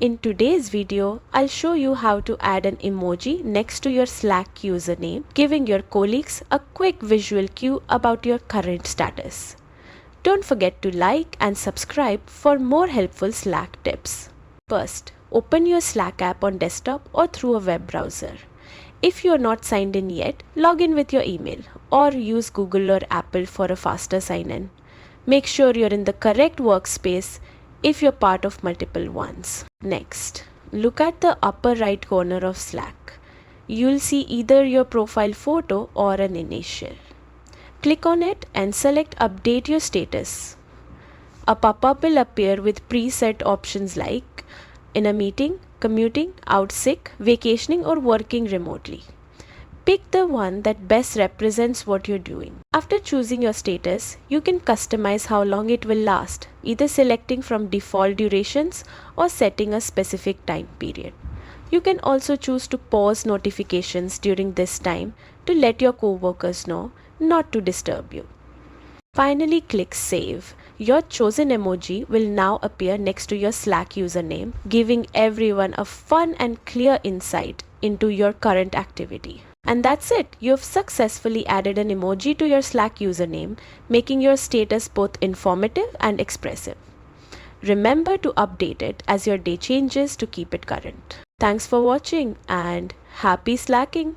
In today's video, I'll show you how to add an emoji next to your Slack username, giving your colleagues a quick visual cue about your current status. Don't forget to like and subscribe for more helpful Slack tips. First, open your Slack app on desktop or through a web browser. If you are not signed in yet, log in with your email or use Google or Apple for a faster sign-in. Make sure you're in the correct workspace if you're part of multiple ones. Next, look at the upper right corner of Slack. You'll see either your profile photo or an initial. Click on it and select Update Your Status. A pop-up will appear with preset options like in a meeting, commuting, out sick, vacationing, or working remotely. Pick the one that best represents what you're doing. After choosing your status, you can customize how long it will last, either selecting from default durations or setting a specific time period. You can also choose to pause notifications during this time to let your coworkers know not to disturb you. Finally, click Save. Your chosen emoji will now appear next to your Slack username, giving everyone a fun and clear insight into your current activity. And that's it. You've successfully added an emoji to your Slack username, making your status both informative and expressive. Remember to update it as your day changes to keep it current. Thanks for watching and happy slacking!